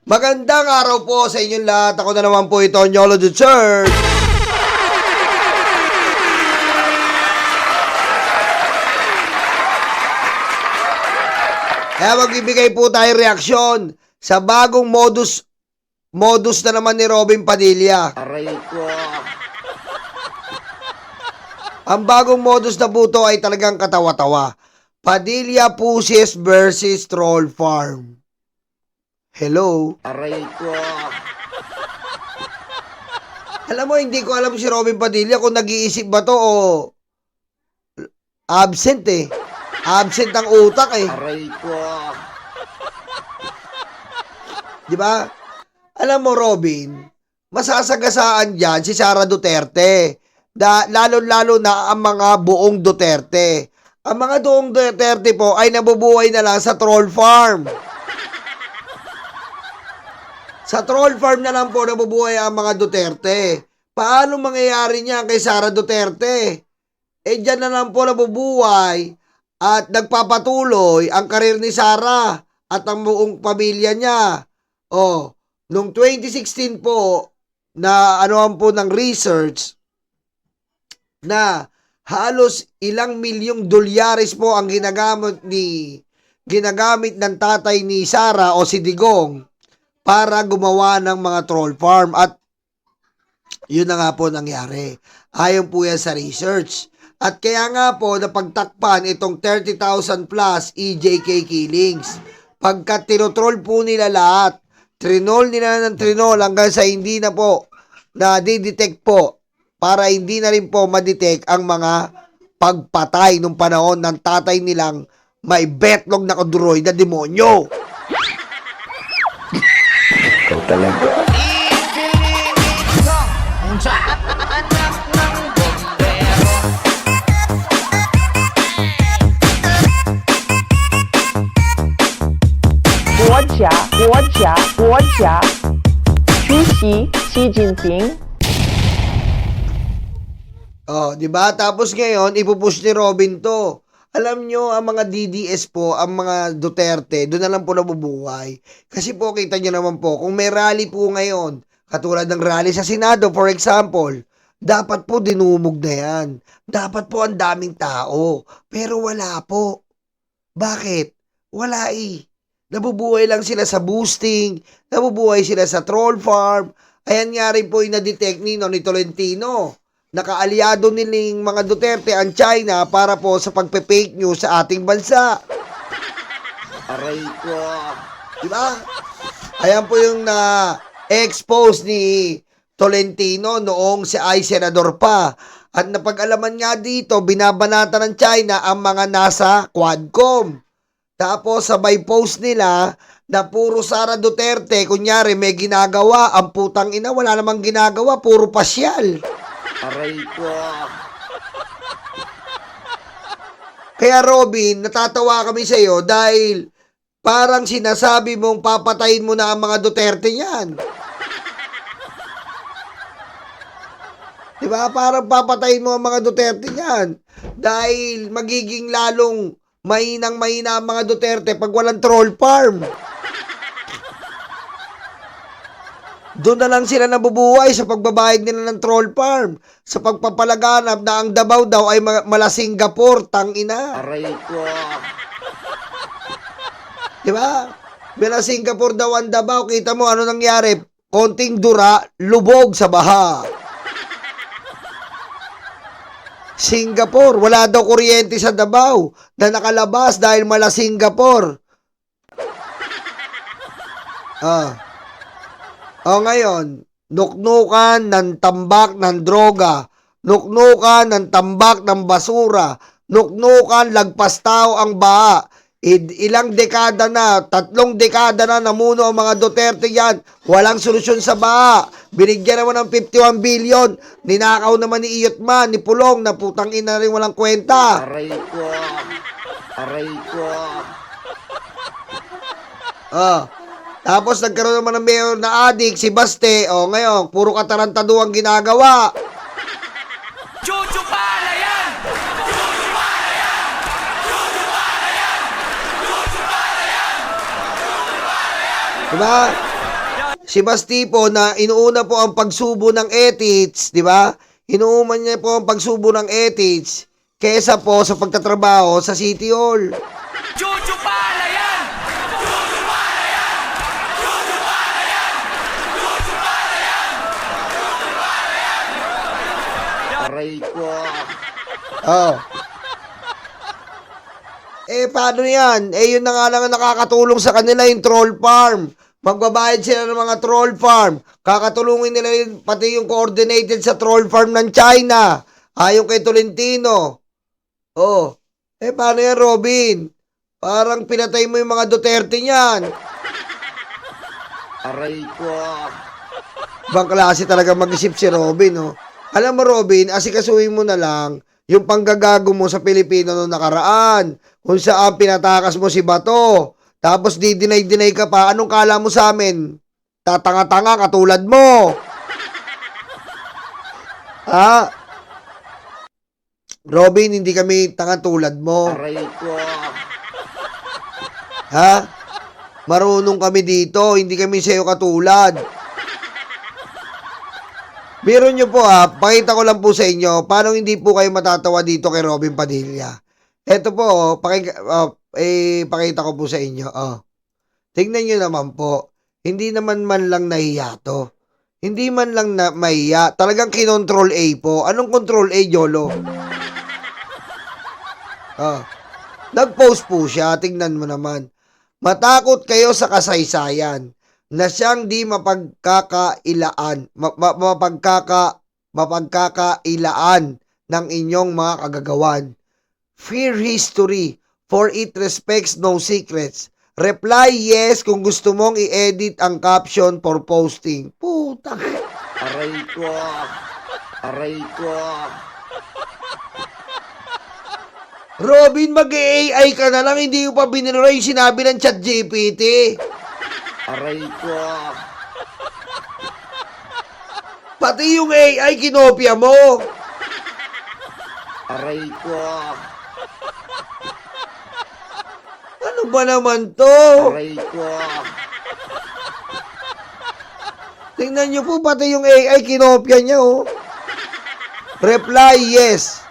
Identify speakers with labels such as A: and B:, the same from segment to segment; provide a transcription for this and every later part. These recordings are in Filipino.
A: Magandang araw po sa inyong lahat. Ako na naman po ito, Yolo the Church. Kaya magbibigay po tayo reaksyon sa bagong modus na naman ni Robin Padilla.
B: Aray ko.
A: Ang bagong modus na po ito ay talagang katawa-tawa. Padilla Pushes versus Troll Farm. Hello?
B: Aray ko.
A: Alam mo, hindi ko alam si Robin Padilla kung nag-iisip ba to o absent eh. Absent ang utak eh.
B: Aray ko.
A: Di ba? Alam mo, Robin, masasagasaan dyan si Sara Duterte. Lalo-lalo na ang mga buong Duterte. Ang mga buong Duterte po ay nabubuhay na lang sa troll farm. Sa troll farm na lang po nabubuhay ang mga Duterte. Paano mangyayari niya kay Sara Duterte? Eh dyan na lang po nabubuhay at nagpapatuloy ang karir ni Sara at ang buong pamilya niya. Oh, noong 2016 po, na anuhan po ng research na halos ilang milyong dolyares po ang ginagamit ng tatay ni Sara o si Digong para gumawa ng mga troll farm at yun na nga po nangyari. Ayon po yan sa research. At kaya nga po napagtakpan itong 30,000 plus EJK killings. Pagkat tinotroll po nila lahat, trinol nila ng trinol hanggang sa hindi na po na-detect po para hindi na rin po ma-detect ang mga pagpatay nung panahon ng tatay nilang may betlog na kadroid na demonyo.
B: Ikaw talaga.
C: Quốc gia, Chủ席Xi Jinping.
A: Oh, 'di ba? Tapos ngayon ipupush ni Robin 'to. Alam nyo, ang mga DDS po, ang mga Duterte, doon na lang po nabubuhay. Kasi po, kita nyo naman po, kung may rally po ngayon, katulad ng rally sa Senado, for example, dapat po dinumog na yan. Dapat po ang daming tao. Pero wala po. Bakit? Wala eh. Nabubuhay lang sila sa boosting, nabubuhay sila sa troll farm. Ayan nga rin po yung na-detect ni Tolentino. Nakaalyado niling mga Duterte ang China para po sa pagpe-fake news sa ating bansa.
B: Aray ko.
A: Diba? Ayan po yung na-expose ni Tolentino noong si ay senador pa. At napag-alaman nga dito, binabanata ng China ang mga nasa Quadcom. Tapos sabay post nila na puro Sara Duterte, kunyari may ginagawa, ang putang ina, wala namang ginagawa, puro pasyal.
B: Aray ko.
A: Kaya Robin, natatawa kami sa iyo dahil parang sinasabi mong papatayin mo na ang mga Duterte niyan. Diba? Parang papatayin mo ang mga Duterte niyan. Dahil magiging lalong mahinang-mahina ang mga Duterte pag walang troll farm. Doon na lang sila nabubuhay sa pagbabayad nila ng troll farm. Sa pagpapalaganap na ang Davao daw ay mala Singapore, tangina.
B: Aray ko.
A: Diba? Mala Singapore daw ang Davao. Kita mo ano nangyari? Konting dura, lubog sa baha. Singapore, wala daw kuryente sa Davao na nakalabas dahil mala Singapore. Ngayon, nuknukan ng tambak ng droga, nuknukan ng tambak ng basura, nuknukan lagpas tao ang baha. Ilang dekada na, 3 dekada na namuno ang mga Duterte yan. Walang solusyon sa baha. Binigyan naman ng 51 billion. Ninakaw naman ni Iyotman, ni Pulong, na putang ina rin walang kwenta.
B: Aray ko. Aray ko.
A: Tapos nagkaroon naman ng mayor na adik, si Baste. Ngayon, puro katarantado ang ginagawa.
D: Chuchu pala yan! Chuchu pala yan! Chuchu pala yan! Chuchu pala yan! Chuchu pala yan!
A: Diba? Si Basti po na inuuna po ang pagsubo ng ethics, di ba? Inuuman niya po ang pagsubo ng ethics kesa po sa pagtatrabaho sa City Hall.
D: Chuchu Palayan! Chuchu Palayan! Chuchu Palayan! Chuchu Palayan!
B: Aray ko.
A: Oh. Paano yan? Yun na nga lang ang nakakatulong sa kanila yung troll farm. Magbabayad sila ng mga troll farm. Kakatulungin nila yun, pati yung coordinated sa troll farm ng China. Ayon kay Tolentino. Oh. Paano yan, Robin? Parang pinatay mo yung mga Duterte niyan.
B: Aray ko.
A: Ibang klase talaga mag-isip si Robin, oh. Alam mo, Robin, asikasuhin mo na lang yung panggagago mo sa Pilipino noong nakaraan. Kung saan pinatakas mo si Bato. Tapos di-deny ka pa. Anong kala mo sa amin? Tatanga-tanga katulad mo. Ha? Robin, hindi kami tanga tulad mo.
B: Aray ko.
A: Ha? Marunong kami dito. Hindi kami sa'yo katulad. Biro nyo po pakita ko lang po sa inyo paano hindi po kayo matatawa dito kay Robin Padilla. Eto po, pakita ko po sa inyo. Tingnan nyo naman po. Hindi naman man lang nahiya to. Hindi man lang na mahiya. Talagang kinontrol A po. Anong control A, Yolo? Nag-post po siya. Tingnan mo naman. Matakot kayo sa kasaysayan na siyang di mapagkakailaan ng inyong mga kagagawan. Fear history, for it respects no secrets. Reply yes kung gusto mong i-edit ang caption for posting. Puta.
B: Aray ko. Aray ko.
A: Robin, mag-AI ka na lang. Hindi mo pa binira yung sinabi ng ChatGPT.
B: Aray ko.
A: Pati yung AI, kinopya mo.
B: Aray ko.
A: Ano ba naman to?
B: Aray ko.
A: Tingnan nyo po, pati yung AI, kinopya niya, oh. Reply, yes.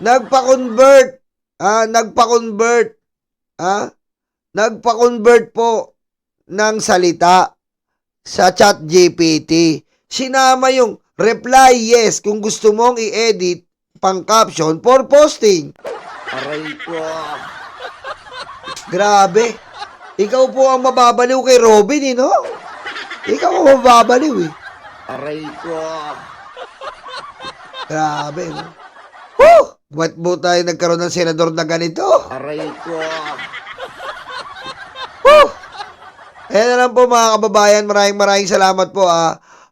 A: Nagpa-convert. Nagpa-convert po ng salita sa ChatGPT. Sinama yung reply, yes, kung gusto mong i-edit pang caption for posting.
B: Aray ko.
A: Grabe. Ikaw po ang mababaliw kay Robin, no? Ikaw ang mababaliw, eh.
B: Aray ko.
A: Grabe, no? Woo! Ba't po tayo nagkaroon ng senador na ganito?
B: Aray ko.
A: Woo! Ayan na lang po mga kababayan. Maraming salamat po,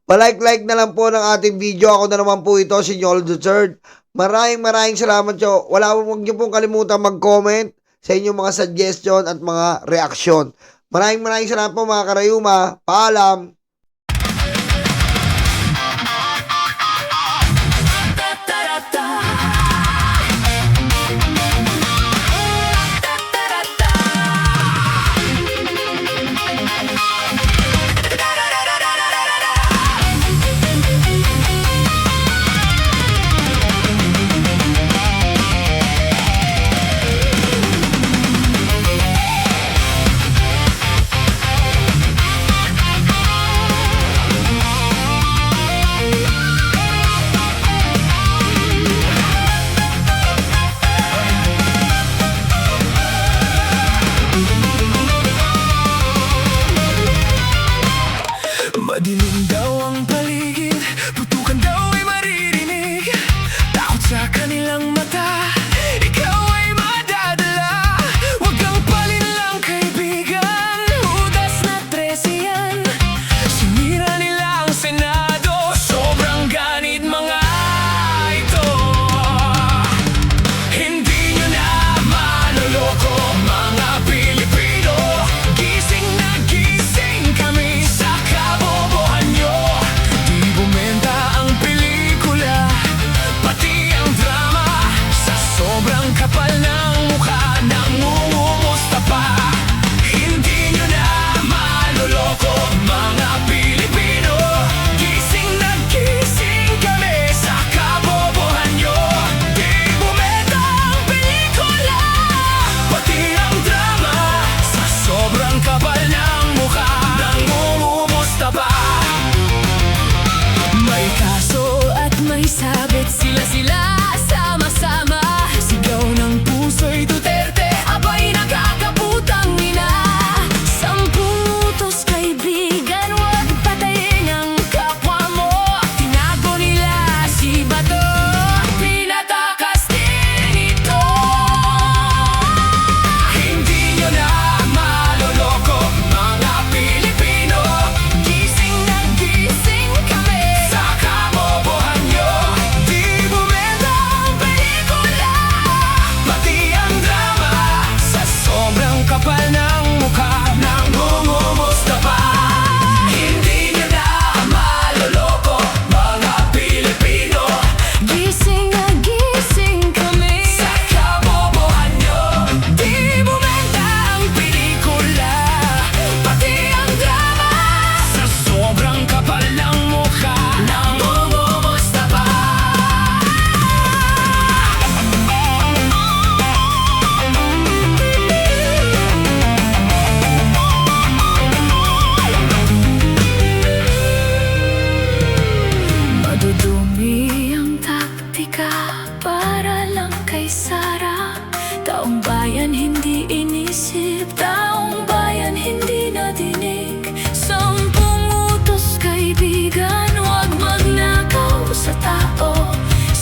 A: Palike na lang po ng ating video. Ako na naman po ito, si Yolo III. Maraming salamat po. Huwag niyo pong kalimutan mag-comment sa inyong mga suggestion at mga reaksyon. Maraming salamat po mga karayuma. Paalam!
D: Madilim daw ang paligid, putukan daw ay maririnig. Takot sa kanilang mata, ikaw ay madadala. Huwag kang palinlang kaibigan, udas na 13 yan. Sinira nila ang Senado, sobrang ganit mga ito. Hindi nyo na maloloko mga Pilipino. Gising na gising kami sa kabobohan nyo.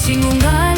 E: sinungaling